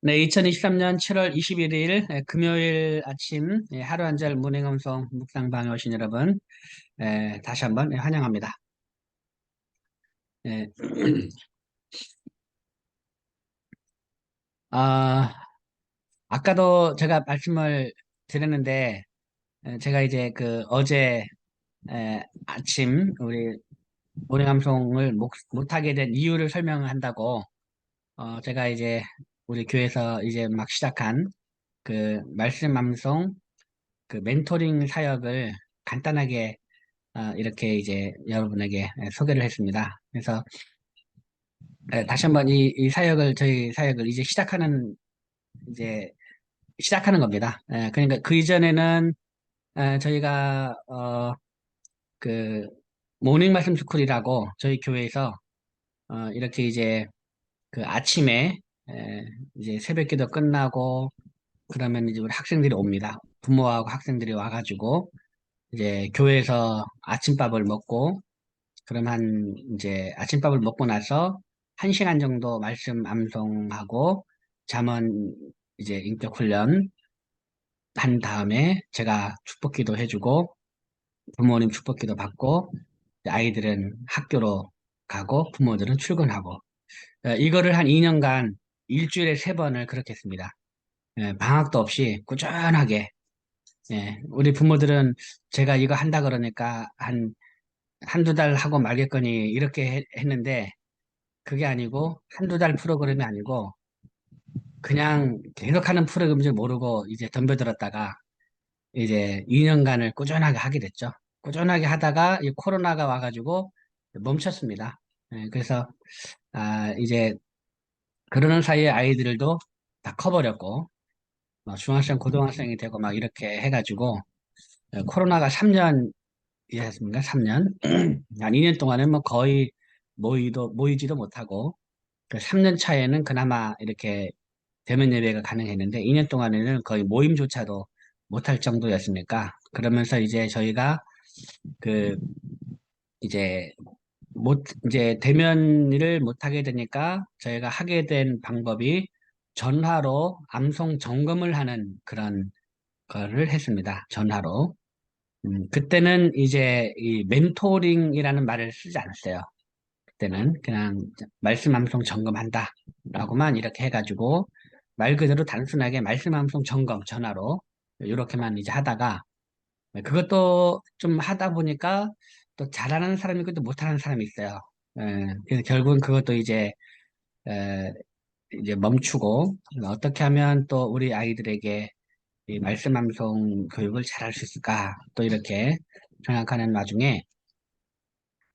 네, 2023년 7월 21일 금요일 아침 하루 한 절 문행엄송 묵상방에 오신 여러분 다시 한번 환영합니다. 예, 아, 아까도 제가 말씀을 드렸는데 제가 이제 그 어제 아침 우리 문행엄송을 못하게 된 이유를 설명한다고 제가 이제 우리 교회에서 이제 막 시작한 그 말씀 암송 그 멘토링 사역을 간단하게 이렇게 이제 여러분에게 소개를 했습니다. 그래서 다시 한번 이 사역을 저희 사역을 이제 이제 시작하는 겁니다. 그러니까 그 이전에는 저희가 그 모닝 말씀 스쿨이라고 저희 교회에서 이렇게 이제 그 아침에 이제 새벽기도 끝나고 그러면 이제 우리 학생들이 옵니다. 부모하고 학생들이 와가지고 이제 교회에서 아침밥을 먹고 그럼 이제 아침밥을 먹고 나서 1시간 정도 말씀 암송하고 잠언 이제 인격 훈련 한 다음에 제가 축복기도 해주고 부모님 축복기도 받고 아이들은 학교로 가고 부모들은 출근하고 이거를 한 2년간 일주일에 3번을 그렇게 했습니다. 방학도 없이 꾸준하게 우리 부모들은 제가 이거 한다 그러니까 한두 달 하고 말겠거니 이렇게 했는데 그게 아니고 한두 달 프로그램이 아니고 그냥 계속하는 프로그램인 줄 모르고 이제 덤벼들었다가 이제 2년간을 꾸준하게 하게 됐죠. 꾸준하게 하다가 이 코로나가 와가지고 멈췄습니다. 그래서 이제 그러는 사이에 아이들도 다 커버렸고 중학생, 고등학생이 되고 막 이렇게 해가지고 코로나가 3년이었습니까? 3년. 한 2년 동안은 뭐 거의 모이지도 못하고 그 3년 차에는 그나마 이렇게 대면 예배가 가능했는데 2년 동안에는 거의 모임조차도 못할 정도였으니까 그러면서 이제 저희가 그 이제 이제 대면을 못하게 되니까 저희가 하게 된 방법이 전화로 암송 점검을 하는 그런 거를 했습니다. 전화로. 그때는 이제 이 멘토링이라는 말을 쓰지 않았어요. 그때는 그냥 말씀 암송 점검한다 라고만 이렇게 해가지고 말 그대로 단순하게 말씀 암송 점검 전화로 이렇게만 이제 하다가 그것도 좀 하다 보니까 또 잘하는 사람이 있고 또 못하는 사람이 있어요. 그래서 결국은 그것도 에, 이제 멈추고 어떻게 하면 또 우리 아이들에게 이 말씀 암송 교육을 잘할 수 있을까 또 이렇게 생각하는 와중에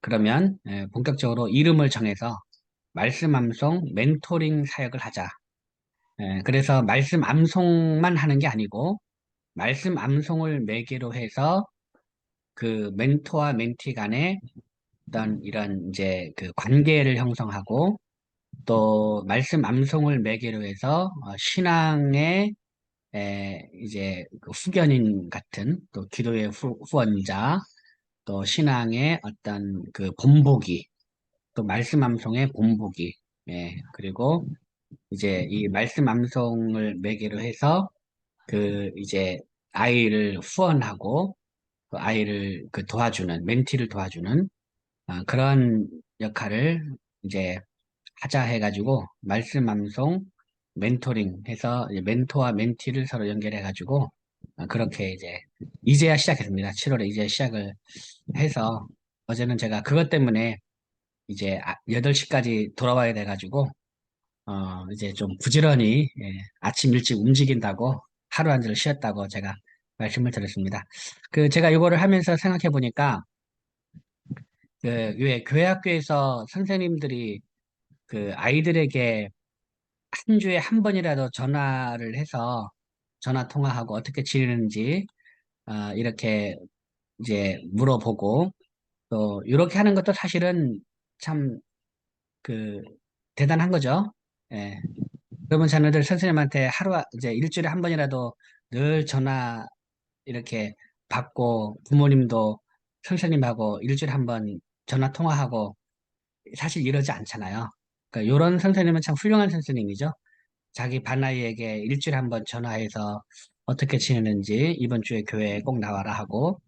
그러면 본격적으로 이름을 정해서 말씀 암송 멘토링 사역을 하자. 그래서 말씀 암송만 하는 게 아니고 말씀 암송을 매개로 해서 그 멘토와 멘티 간의 어떤 이런 이제 그 관계를 형성하고 또 말씀 암송을 매개로 해서 신앙의 이제 그 후견인 같은 또 기도의 후원자 또 신앙의 어떤 그 본보기 또 말씀 암송의 본보기 그리고 이제 이 말씀 암송을 매개로 해서 그 이제 아이를 후원하고 그 아이를 그 도와주는 멘티를 도와주는 그런 역할을 이제 하자 해가지고 말씀 암송 멘토링 해서 이제 멘토와 멘티를 서로 연결해가지고 그렇게 이제야 시작했습니다. 7월에 이제 시작을 해서 어제는 제가 그것 때문에 이제 8시까지 돌아와야 돼가지고 이제 좀 부지런히 아침 일찍 움직인다고 하루 한 잔 쉬었다고 제가 말씀을 드렸습니다. 그 제가 이거를 하면서 생각해 보니까 그 왜 교회 학교에서 선생님들이 그 아이들에게 한 주에 한 번이라도 전화를 해서 전화 통화하고 어떻게 지내는지 이렇게 이제 물어보고 또 이렇게 하는 것도 사실은 참 그 대단한 거죠. 예. 그러면 자녀들 선생님한테 이제 일주일에 한 번이라도 늘 전화 이렇게 받고 부모님도 선생님하고 일주일에 한 번 전화 통화하고 사실 이러지 않잖아요. 그러니까 이런 선생님은 참 훌륭한 선생님이죠. 자기 반아이에게 일주일에 한 번 전화해서 어떻게 지내는지 이번 주에 교회에 꼭 나와라 하고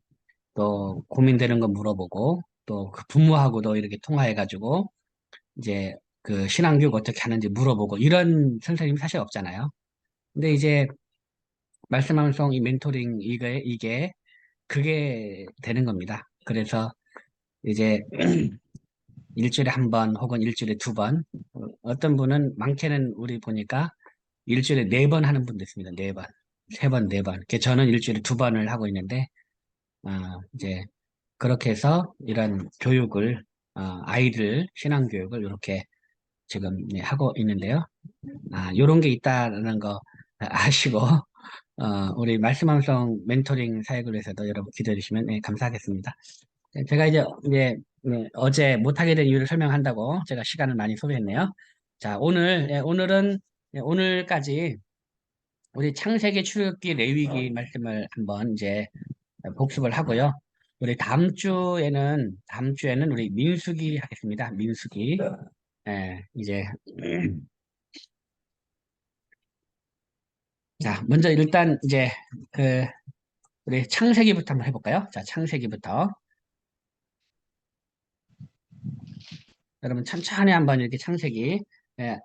또 고민되는 거 물어보고 또 그 부모하고도 이렇게 통화해가지고 이제 그 신앙교육 어떻게 하는지 물어보고 이런 선생님이 사실 없잖아요. 근데 이제 말씀함성 이 멘토링 이게 그게 되는 겁니다. 그래서 이제 일주일에 한 번 혹은 일주일에 두 번, 어떤 분은 많게는 우리 보니까 일주일에 네 번 하는 분도 있습니다. 네 번, 세 번, 네 번. 저는 일주일에 두 번을 하고 있는데, 이제 그렇게 해서 이런 교육을, 아이들 신앙교육을 이렇게 지금 네, 하고 있는데요. 요런 게 있다는 거 아시고, 우리 말씀함성 멘토링 사역을 위해서도 여러분 기도해 주시면 네, 감사하겠습니다. 네, 제가 이제 네, 어제 못하게 된 이유를 설명한다고 제가 시간을 많이 소비했네요. 자, 오늘은 오늘까지 우리 창세기, 출애굽기, 레위기 말씀을 한번 이제 복습을 하고요. 우리 다음 주에는 우리 민수기 하겠습니다. 민수기. 예, 이제 자, 먼저 일단 이제 그 우리 창세기부터 한번 해볼까요? 자, 창세기부터. 여러분 천천히 한번 이렇게 창세기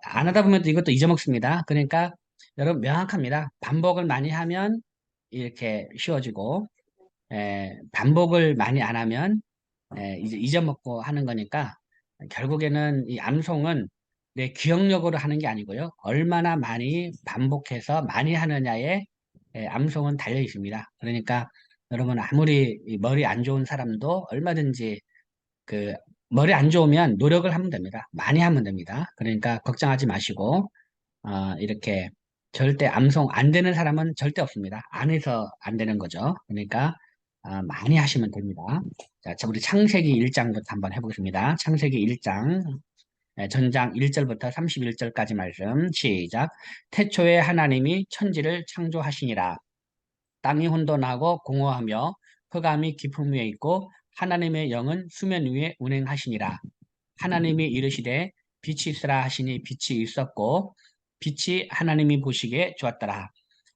안 하다 보면 또 이것도 잊어먹습니다. 그러니까 여러분 명확합니다. 반복을 많이 하면 이렇게 쉬워지고 반복을 많이 안 하면 이제 잊어먹고 하는 거니까 결국에는 이 암송은 내 기억력으로 하는 게 아니고요. 얼마나 많이 반복해서 많이 하느냐에 암송은 달려 있습니다. 그러니까 여러분 아무리 이 머리 안 좋은 사람도 얼마든지 그 머리 안 좋으면 노력을 하면 됩니다. 많이 하면 됩니다. 그러니까 걱정하지 마시고 이렇게 절대 암송 안 되는 사람은 절대 없습니다. 안 해서 안 되는 거죠. 그러니까 많이 하시면 됩니다. 자, 우리 창세기 1장부터 한번 해보겠습니다. 창세기 1장 전장 1절부터 31절까지 말씀 시작. 태초에 하나님이 천지를 창조하시니라. 땅이 혼돈하고 공허하며 흑암이 깊음 위에 있고 하나님의 영은 수면 위에 운행하시니라. 하나님이 이르시되 빛이 있으라 하시니 빛이 있었고 빛이 하나님이 보시기에 좋았더라.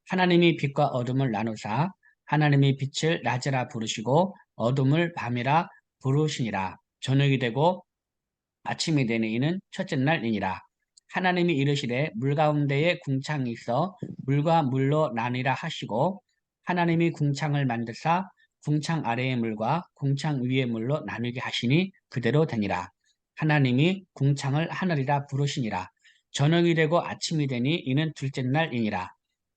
하나님이 빛과 어둠을 나누사 하나님이 빛을 낮이라 부르시고 어둠을 밤이라 부르시니라. 저녁이 되고 아침이 되는 이는 첫째 날이니라. 하나님이 이르시되 물 가운데에 궁창이 있어 물과 물로 나뉘라 하시고 하나님이 궁창을 만드사 궁창 아래의 물과 궁창 위의 물로 나누게 하시니 그대로 되니라. 하나님이 궁창을 하늘이라 부르시니라. 저녁이 되고 아침이 되니 이는 둘째 날이니라.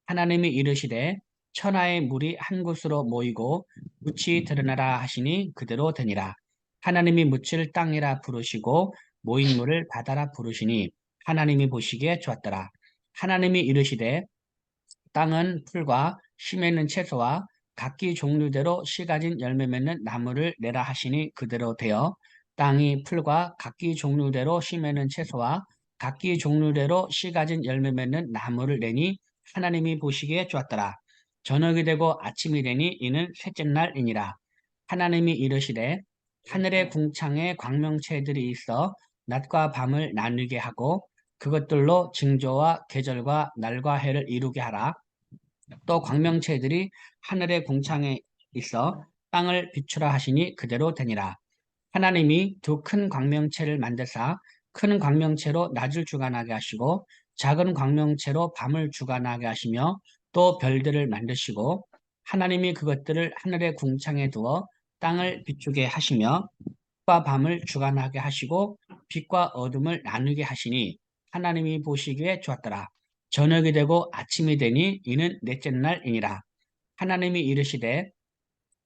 하나님이 이르시되 천하의 물이 한 곳으로 모이고 묻이 드러나라 하시니 그대로 되니라. 하나님이 묻을 땅이라 부르시고 모인 물을 바다라 부르시니 하나님이 보시기에 좋았더라. 하나님이 이르시되 땅은 풀과 씨 맺는 채소와 각기 종류대로 씨 가진 열매 맺는 나무를 내라 하시니 그대로 되어 땅이 풀과 각기 종류대로 씨 맺는 채소와 각기 종류대로 씨 가진 열매 맺는 나무를 내니 하나님이 보시기에 좋았더라. 저녁이 되고 아침이 되니 이는 셋째 날이니라. 하나님이 이르시되 하늘의 궁창에 광명체들이 있어 낮과 밤을 나누게 하고 그것들로 징조와 계절과 날과 해를 이루게 하라. 또 광명체들이 하늘의 궁창에 있어 땅을 비추라 하시니 그대로 되니라. 하나님이 두 큰 광명체를 만드사 큰 광명체로 낮을 주관하게 하시고 작은 광명체로 밤을 주관하게 하시며 또 별들을 만드시고 하나님이 그것들을 하늘의 궁창에 두어 땅을 비추게 하시며 빛과 밤을 주관하게 하시고 빛과 어둠을 나누게 하시니 하나님이 보시기에 좋았더라. 저녁이 되고 아침이 되니 이는 넷째 날이니라. 하나님이 이르시되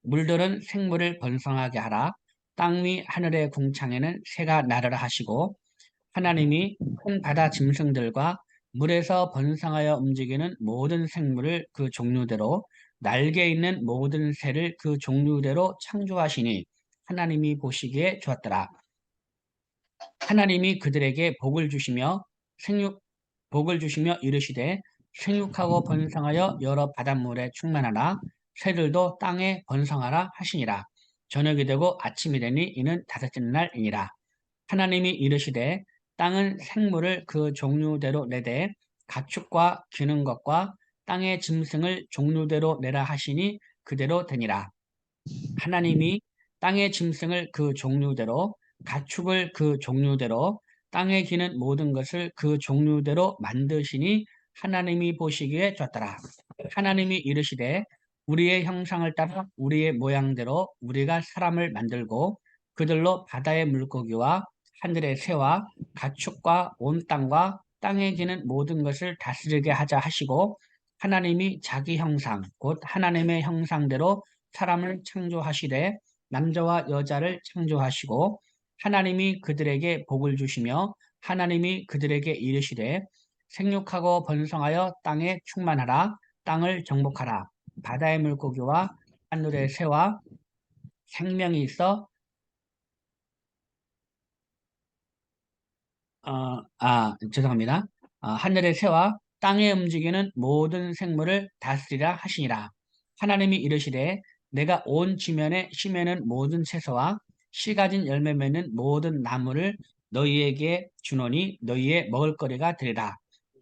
물들은 생물을 번성하게 하라. 땅 위 하늘의 궁창에는 새가 나르라 하시고 하나님이 큰 바다 짐승들과 물에서 번성하여 움직이는 모든 생물을 그 종류대로 날개 있는 모든 새를 그 종류대로 창조하시니 하나님이 보시기에 좋았더라. 하나님이 그들에게 복을 주시며 이르시되 생육하고 번성하여 여러 바닷물에 충만하라. 새들도 땅에 번성하라 하시니라. 저녁이 되고 아침이 되니 이는 다섯째 날이니라. 하나님이 이르시되 땅은 생물을 그 종류대로 내되 가축과 기는 것과 땅의 짐승을 종류대로 내라 하시니 그대로 되니라. 하나님이 땅의 짐승을 그 종류대로, 가축을 그 종류대로, 땅에 기는 모든 것을 그 종류대로 만드시니 하나님이 보시기에 좋더라. 하나님이 이르시되 우리의 형상을 따라 우리의 모양대로 우리가 사람을 만들고 그들로 바다의 물고기와 하늘의 새와 가축과 온 땅과 땅에 기는 모든 것을 다스리게 하자 하시고 하나님이 자기 형상 곧 하나님의 형상대로 사람을 창조하시되 남자와 여자를 창조하시고 하나님이 그들에게 복을 주시며 하나님이 그들에게 이르시되 생육하고 번성하여 땅에 충만하라 땅을 정복하라 바다의 물고기와 하늘의 새와 생명이 있어 죄송합니다. 하늘의 새와 땅에 움직이는 모든 생물을 다스리라 하시니라. 하나님이 이르시되 내가 온 지면에 심에는 모든 채소와 씨 가진 열매 맺는 모든 나무를 너희에게 주노니 너희의 먹을거리가 되리라.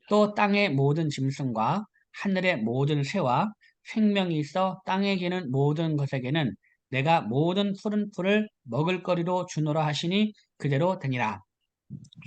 또 땅의 모든 짐승과 하늘의 모든 새와 생명이 있어 땅에 기는 모든 것에게는 내가 모든 푸른 풀을 먹을거리로 주노라 하시니 그대로 되니라.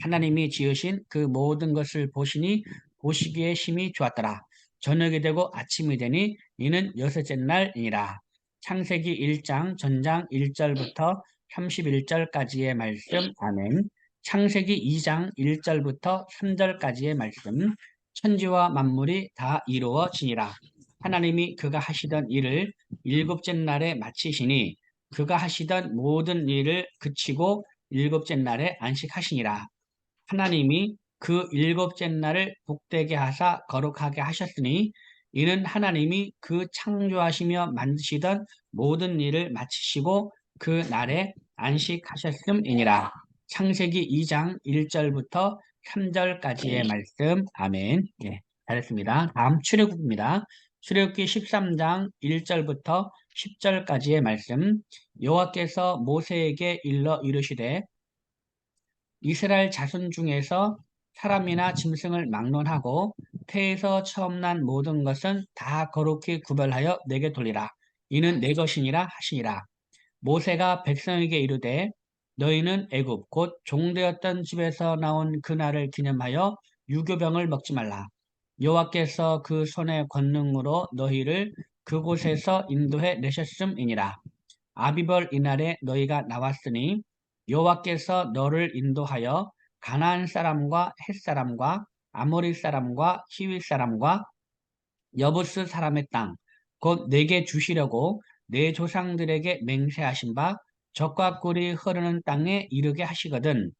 하나님이 지으신 그 모든 것을 보시니 보시기에 심히 좋았더라. 저녁이 되고 아침이 되니 이는 여섯째 날이니라. 창세기 1장 전장 1절부터 31절까지의 말씀. 아멘. 창세기 2장 1절부터 3절까지의 말씀. 천지와 만물이 다 이루어지니라. 하나님이 그가 하시던 일을 일곱째 날에 마치시니 그가 하시던 모든 일을 그치고 일곱째 날에 안식하시니라. 하나님이 그 일곱째 날을 복되게 하사 거룩하게 하셨으니 이는 하나님이 그 창조하시며 만드시던 모든 일을 마치시고 그 날에 안식하셨음이니라. 창세기 2장 1절부터 3절까지의 말씀. 아멘. 예, 잘했습니다. 다음 출애굽입니다. 출애굽기 13장 1절부터 10절까지의 말씀. 여호와께서 모세에게 일러 이르시되 이스라엘 자손 중에서 사람이나 짐승을 막론하고 태에서 처음 난 모든 것은 다 거룩히 구별하여 내게 돌리라. 이는 내 것이니라 하시니라. 모세가 백성에게 이르되 너희는 애굽 곧 종되었던 집에서 나온 그날을 기념하여 유교병을 먹지 말라. 여호와께서 그 손의 권능으로 너희를 그곳에서 인도해 내셨음이니라. 아비벌 이날에 너희가 나왔으니 여호와께서 너를 인도하여 가나안 사람과 헷 사람과 아모리 사람과 히윗 사람과 여부스 사람의 땅 곧 내게 주시려고 내 조상들에게 맹세하신 바 젖과 꿀이 흐르는 땅에 이르게 하시거든.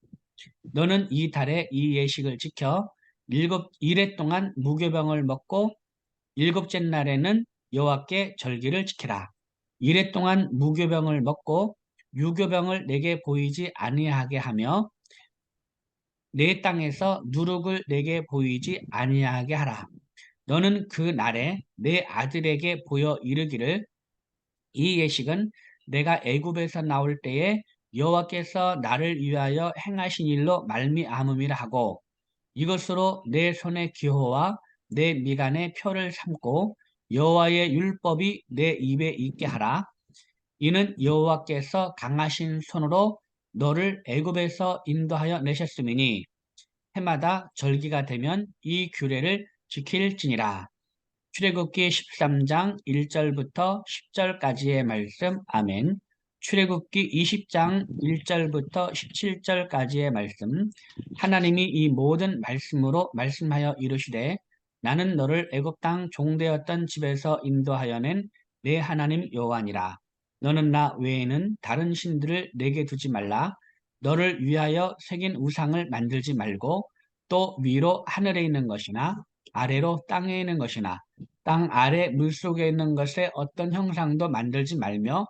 너는 이 달에 이 예식을 지켜 일곱 일해 동안 무교병을 먹고 일곱째 날에는 여호와께 절기를 지키라. 이래 동안 무교병을 먹고 유교병을 내게 보이지 아니하게 하며 내 땅에서 누룩을 내게 보이지 아니하게 하라. 너는 그 날에 내 아들에게 보여 이르기를 이 예식은 내가 애굽에서 나올 때에 여호와께서 나를 위하여 행하신 일로 말미암음이라 하고 이것으로 내 손의 기호와 내 미간의 표를 삼고 여호와의 율법이 내 입에 있게 하라. 이는 여호와께서 강하신 손으로 너를 애굽에서 인도하여 내셨음이니 해마다 절기가 되면 이 규례를 지킬지니라. 출애굽기 13장 1절부터 10절까지의 말씀. 아멘. 출애굽기 20장 1절부터 17절까지의 말씀. 하나님이 이 모든 말씀으로 말씀하여 이르시되 나는 너를 애굽 땅 종되었던 집에서 인도하여 낸 내 하나님 여호와니라. 너는 나 외에는 다른 신들을 내게 두지 말라. 너를 위하여 새긴 우상을 만들지 말고 또 위로 하늘에 있는 것이나 아래로 땅에 있는 것이나 땅 아래 물속에 있는 것의 어떤 형상도 만들지 말며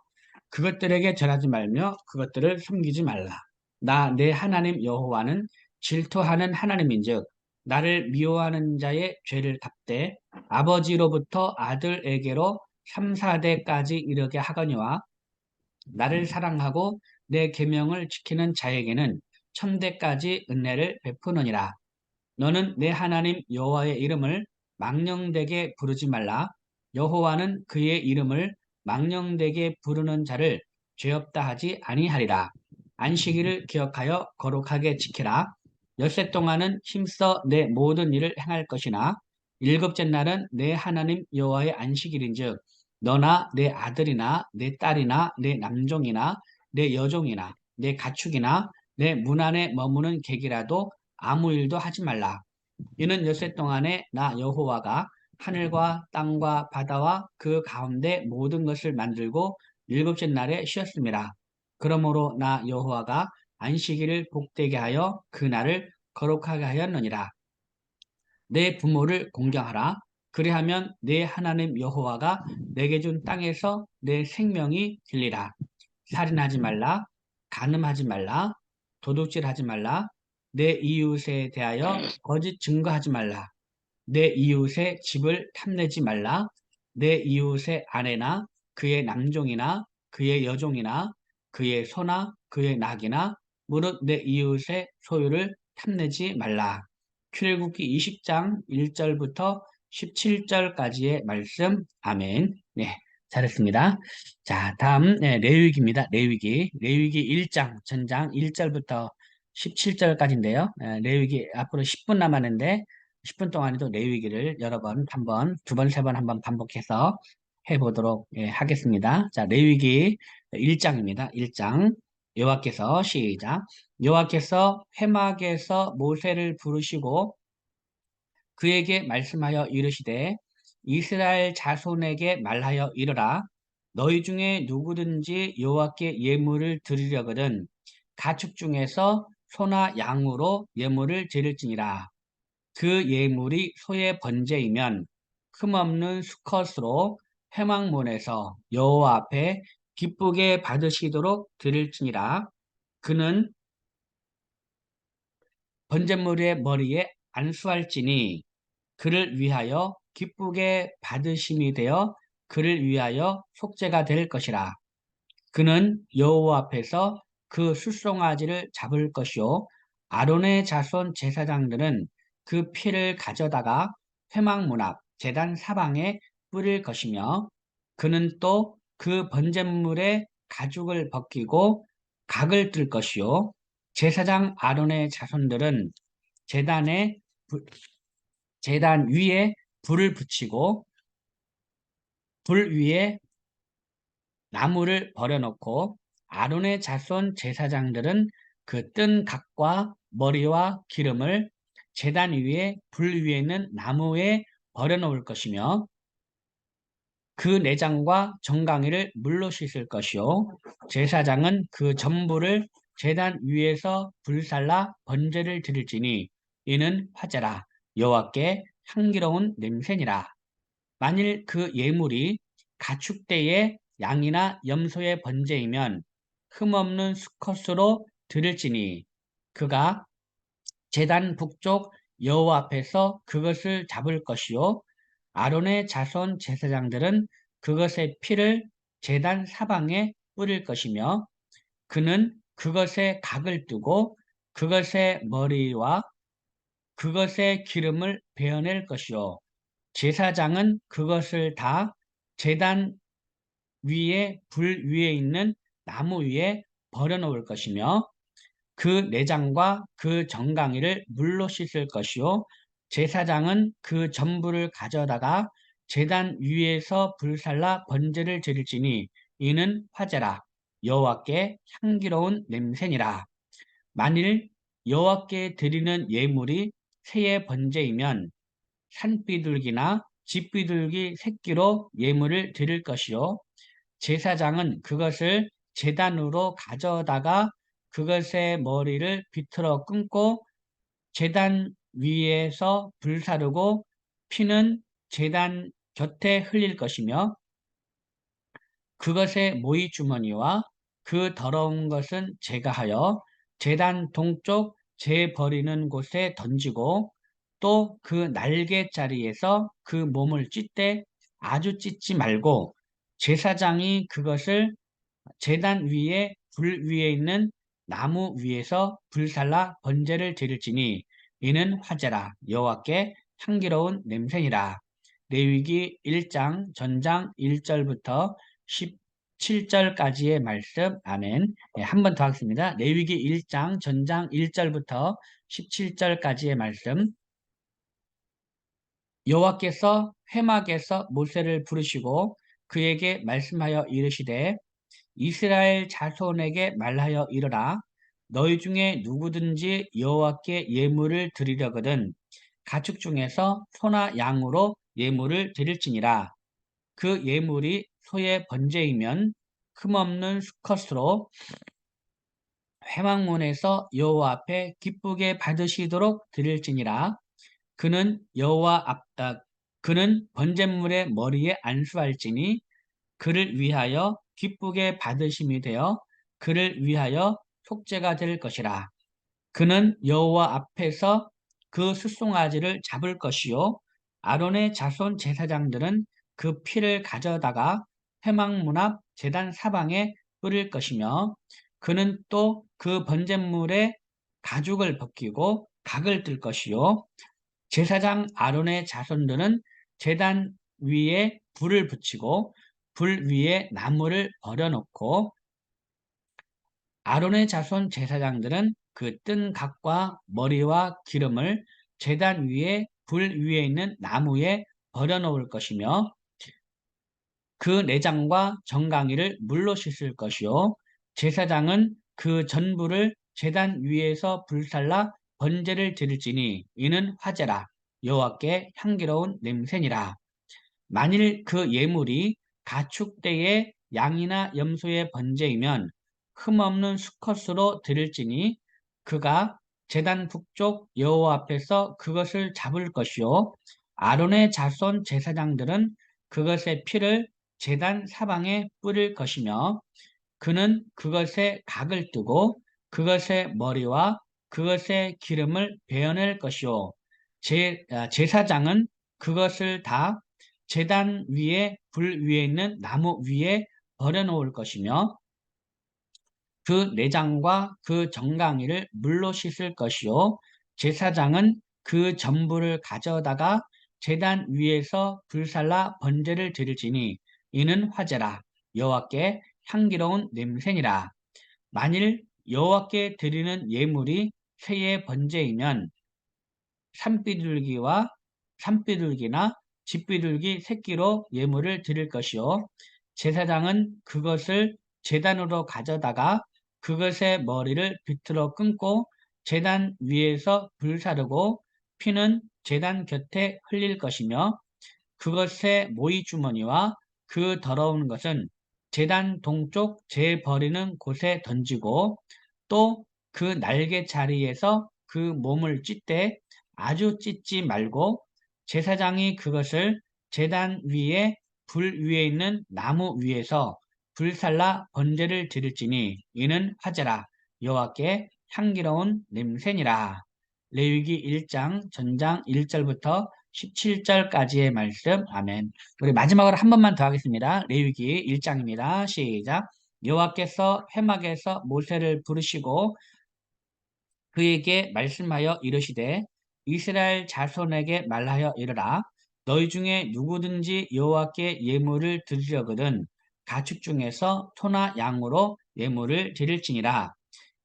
그것들에게 절하지 말며 그것들을 섬기지 말라. 나 내 하나님 여호와는 질투하는 하나님인즉 나를 미워하는 자의 죄를 갚되 아버지로부터 아들에게로 3, 4대까지 이르게 하거니와 나를 사랑하고 내 계명을 지키는 자에게는 1000대까지 은혜를 베푸느니라. 너는 내 하나님 여호와의 이름을 망령되게 부르지 말라. 여호와는 그의 이름을 망령되게 부르는 자를 죄 없다 하지 아니하리라. 안식일을 기억하여 거룩하게 지키라. 엿새 동안은 힘써 내 모든 일을 행할 것이나 일곱째 날은 내 하나님 여호와의 안식일인즉 너나 내 아들이나 내 딸이나 내 남종이나 내 여종이나 내 가축이나 내 문 안에 머무는 객이라도 아무 일도 하지 말라. 이는 엿새 동안에 나 여호와가 하늘과 땅과 바다와 그 가운데 모든 것을 만들고 일곱째 날에 쉬었습니다. 그러므로 나 여호와가 안식일을 복되게 하여 그 날을 거룩하게 하였느니라. 내 부모를 공경하라. 그리하면 내 하나님 여호와가 내게 준 땅에서 내 생명이 길리라. 살인하지 말라. 간음하지 말라. 도둑질하지 말라. 내 이웃에 대하여 거짓 증거하지 말라. 내 이웃의 집을 탐내지 말라. 내 이웃의 아내나 그의 남종이나 그의 여종이나 그의 소나 그의 낙이나 무릇 내 이웃의 소유를 탐내지 말라. 출애굽기 20장 1절부터 17절까지의 말씀. 아멘. 네, 잘했습니다. 자, 다음 레위기입니다. 레위기 1장 전장 1절부터 17절까지인데요. 레위기 앞으로 10분 남았는데 10분 동안에도 레위기를 여러 번, 한 번, 두 번, 세 번, 한 번 반복해서 해보도록 하겠습니다. 자, 레위기 1장입니다. 1장. 여호와께서 시작. 여호와께서 회막에서 모세를 부르시고 그에게 말씀하여 이르시되 이스라엘 자손에게 말하여 이르라. 너희 중에 누구든지 여호와께 예물을 드리려거든 가축 중에서 소나 양으로 예물을 드릴지니라. 그 예물이 소의 번제이면 흠없는 수컷으로 회막문에서 여호와 앞에 기쁘게 받으시도록 드릴지니라. 그는 번제물의 머리에 안수할지니 그를 위하여 기쁘게 받으심이 되어 그를 위하여 속죄가 될 것이라. 그는 여호와 앞에서 그 술송아지를 잡을 것이요 아론의 자손 제사장들은 그 피를 가져다가 회막문 앞 제단 사방에 뿌릴 것이며 그는 또 그 번제물의 가죽을 벗기고 각을 뜰 것이요 제사장 아론의 자손들은 제단에 제단 위에 불을 붙이고 불 위에 나무를 버려놓고 아론의 자손 제사장들은 그 뜬 각과 머리와 기름을 제단 위에 불 위에 있는 나무에 버려놓을 것이며 그 내장과 정강이를 물로 씻을 것이요 제사장은 그 전부를 제단 위에서 불살라 번제를 드릴지니 이는 화제라 여호와께 향기로운 냄새니라. 만일 그 예물이 가축대의 양이나 염소의 번제이면 흠없는 수컷으로 드릴지니 그가 제단 북쪽 여호와 앞에서 그것을 잡을 것이요 아론의 자손 제사장들은 그것의 피를 제단 사방에 뿌릴 것이며 그는 그것의 각을 뜨고 그것의 머리와 그것의 기름을 베어낼 것이요 제사장은 그것을 다 제단 위에 불 위에 있는 나무 위에 버려놓을 것이며 그 내장과 그 정강이를 물로 씻을 것이요 제사장은 그 전부를 가져다가 제단 위에서 불살라 번제를 드릴지니 이는 화제라 여호와께 향기로운 냄새니라. 만일 여호와께 드리는 예물이 새의 번제이면 산비둘기나 집비둘기 새끼로 예물을 드릴 것이요 제사장은 그것을 제단으로 가져다가 그것의 머리를 비틀어 끊고 제단 위에서 불사르고 피는 제단 곁에 흘릴 것이며 그것의 모이 주머니와 그 더러운 것은 제가 하여 제단 동쪽 재 버리는 곳에 던지고 또 그 날개 자리에서 그 몸을 찢되 아주 찢지 말고 제사장이 그것을 제단 위에 불 위에 있는 나무 위에서 불살라 번제를 드릴지니 이는 화제라. 여호와께 향기로운 냄새니라. 레위기 1장 전장 1절부터 17절까지의 말씀. 아멘. 네, 한 번 더 하겠습니다. 레위기 1장 전장 1절부터 17절까지의 말씀. 여호와께서 회막에서 모세를 부르시고 그에게 말씀하여 이르시되 이스라엘 자손에게 말하여 이르라. 너희 중에 누구든지 여호와께 예물을 드리려거든 가축 중에서 소나 양으로 예물을 드릴지니라. 그 예물이 소의 번제이면 흠없는 수컷으로 회막문에서 여호와 앞에 기쁘게 받으시도록 드릴지니라. 그는 그는 번제물의 머리에 안수할지니 그를 위하여 기쁘게 받으심이 되어 그를 위하여 속죄가 될 것이라. 그는 여호와 앞에서 그 숫송아지를 잡을 것이요 아론의 자손 제사장들은 그 피를 가져다가 회막문 앞 제단 사방에 뿌릴 것이며 그는 또 그 번제물의 가죽을 벗기고 각을 뜰 것이요 제사장 아론의 자손들은 제단 위에 불을 붙이고 불 위에 나무를 버려놓고 아론의 자손 제사장들은 그 뜬 각과 머리와 기름을 제단 위에 불 위에 있는 나무에 버려놓을 것이며 그 내장과 정강이를 물로 씻을 것이요 제사장은 그 전부를 제단 위에서 불살라 번제를 드릴지니 이는 화제라 여호와께 향기로운 냄새니라. 만일 그 예물이 가축대의 양이나 염소의 번제이면 흠없는 수컷으로 드릴지니 그가 제단 북쪽 여호와 앞에서 그것을 잡을 것이요 아론의 자손 제사장들은 그것의 피를 제단 사방에 뿌릴 것이며 그는 그것의 각을 뜨고 그것의 머리와 그것의 기름을 베어낼 것이요 제사장은 그것을 다 제단 위에 불 위에 있는 나무 위에 버려놓을 것이며 그 내장과 그 정강이를 물로 씻을 것이요 제사장은 그 전부를 가져다가 제단 위에서 불살라 번제를 드릴지니 이는 화제라 여호와께 향기로운 냄새니라. 만일 여호와께 드리는 예물이 새의 번제이면 산비둘기와 산비둘기나 집비둘기 새끼로 예물을 드릴 것이요 제사장은 그것을 제단으로 가져다가 그것의 머리를 비틀어 끊고 제단 위에서 불사르고 피는 제단 곁에 흘릴 것이며 그것의 모이 주머니와 그 더러운 것은 제단 동쪽 재 버리는 곳에 던지고 또 그 날개 자리에서 그 몸을 찢되 아주 찢지 말고 제사장이 그것을 제단 위에 불 위에 있는 나무 위에서 불살라 번제를 드릴지니 이는 화제라 여호와께 향기로운 냄새니라. 레위기 1장 전장 1절부터 17절까지의 말씀. 아멘. 우리 마지막으로 한 번만 더 하겠습니다. 레위기 1장입니다. 시작. 여호와께서 회막에서 모세를 부르시고 그에게 말씀하여 이르시되 이스라엘 자손에게 말하여 이르라. 너희 중에 누구든지 여호와께 예물을 드리려거든 가축 중에서 소나 양으로 예물을 드릴지니라.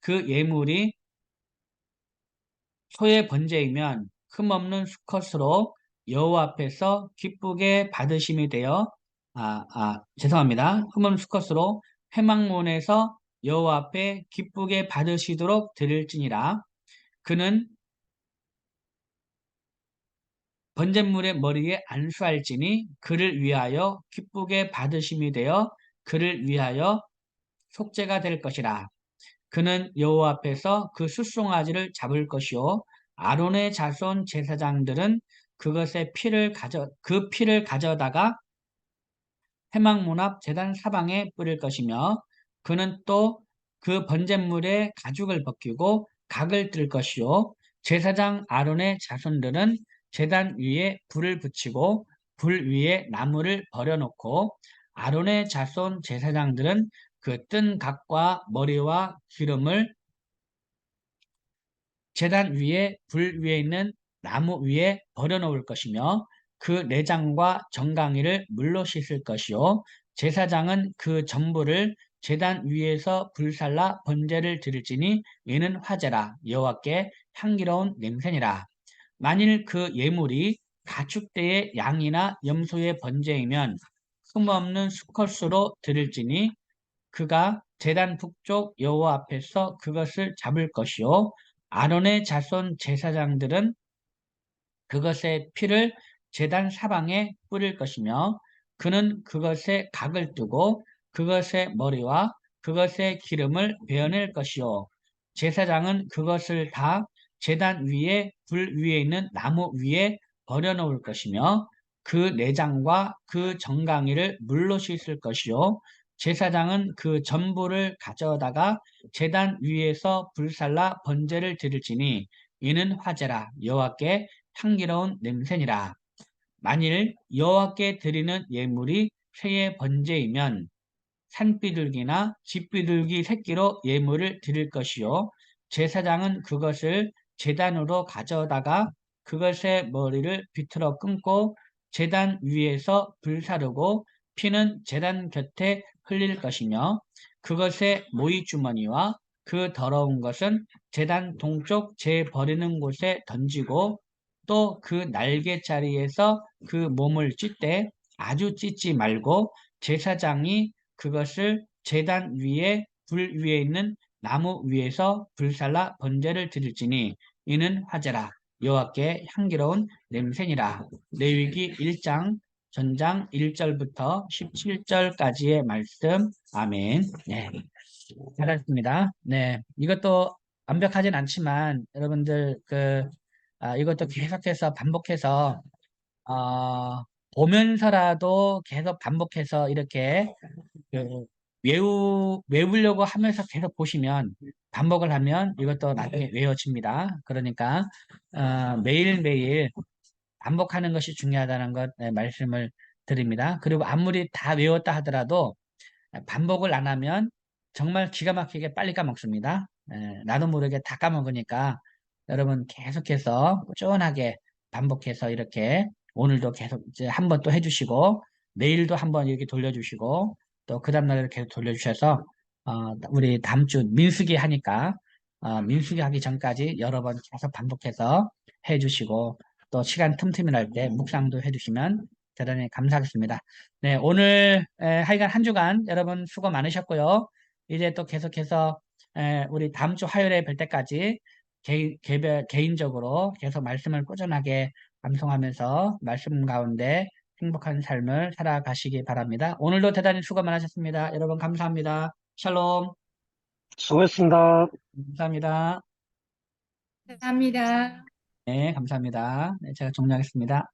그 예물이 소의 번제이면 흠없는 수컷으로 여호와 앞에서 기쁘게 받으심이 되어 죄송합니다. 흠없는 수컷으로 회막문에서 여호와 앞에 기쁘게 받으시도록 드릴지니라. 그는 번제물의 머리에 안수할지니 그를 위하여 기쁘게 받으심이 되어 그를 위하여 속죄가 될 것이라. 그는 여호와 앞에서 그 숫송아지를 잡을 것이요 아론의 자손 제사장들은 그 피를 가져다가 회막문 앞 제단 사방에 뿌릴 것이며 그는 또 그 번제물의 가죽을 벗기고 각을 뜰 것이요 제사장 아론의 자손들은 제단 위에 불을 붙이고 불 위에 나무를 버려놓고 아론의 자손 제사장들은 그 뜬 각과 머리와 기름을 제단 위에 불 위에 있는 나무 위에 버려놓을 것이며 그 내장과 정강이를 물로 씻을 것이요 제사장은 그 전부를 제단 위에서 불살라 번제를 드릴지니 이는 화제라 여호와께 향기로운 냄새니라. 만일 그 예물이 가축대의 양이나 염소의 번제이면 흠없는 수컷으로 드릴지니 그가 제단 북쪽 여호와 앞에서 그것을 잡을 것이요 아론의 자손 제사장들은 그것의 피를 제단 사방에 뿌릴 것이며 그는 그것에 각을 뜨고 그것의 머리와 그것의 기름을 베어낼 것이요 제사장은 그것을 다 제단 위에 불 위에 있는 나무 위에 버려놓을 것이며 그 내장과 그 정강이를 물로 씻을 것이요 제사장은 그 전부를 가져다가 제단 위에서 불살라 번제를 드릴지니 이는 화제라 여호와께 향기로운 냄새니라. 만일 여호와께 드리는 예물이 새의 번제이면 산비둘기나 집비둘기 새끼로 예물을 드릴 것이요 제사장은 그것을 제단으로 가져다가 그것의 머리를 비틀어 끊고 제단 위에서 불사르고 피는 제단 곁에 흘릴 것이며 그것의 모이주머니와 그 더러운 것은 제단 동쪽 재 버리는 곳에 던지고 또 그 날개자리에서 그 몸을 찢되 아주 찢지 말고 제사장이 그것을 제단 위에 불 위에 있는 나무 위에서 불살라 번제를 드릴지니 이는 화제라 여호와께 향기로운 냄새니라. 레위기 1장 전장 1절부터 17절까지의 말씀. 아멘. 네, 잘하셨습니다. 네, 이것도 완벽하진 않지만 여러분들 이것도 계속해서 반복해서 보면서라도 계속 반복해서 이렇게 그 외우려고 하면서 계속 보시면 반복을 하면 이것도 나중에 외워집니다. 그러니까 매일매일 반복하는 것이 중요하다는 것 말씀을 드립니다. 그리고 아무리 다 외웠다 하더라도 반복을 안 하면 정말 기가 막히게 빨리 까먹습니다. 나도 모르게 다 까먹으니까 여러분 계속해서 꾸준하게 반복해서 이렇게 오늘도 계속 이제 한 번 또 해주시고 내일도 한번 이렇게 돌려주시고 또 그 다음날에 계속 돌려주셔서 우리 다음 주 민수기 하니까 민수기 하기 전까지 여러 번 계속 반복해서 해주시고 또 시간 틈틈이 날 때 묵상도 해주시면 대단히 감사하겠습니다. 네, 오늘 하여간 한 주간 여러분 수고 많으셨고요. 이제 또 계속해서 우리 다음 주 화요일에 뵐 때까지 개인적으로 계속 말씀을 꾸준하게 암송하면서 말씀 가운데 행복한 삶을 살아가시기 바랍니다. 오늘도 대단히 수고 많으셨습니다. 여러분 감사합니다. 샬롬. 수고했습니다. 감사합니다. 감사합니다. 네, 감사합니다. 네, 제가 종료하겠습니다.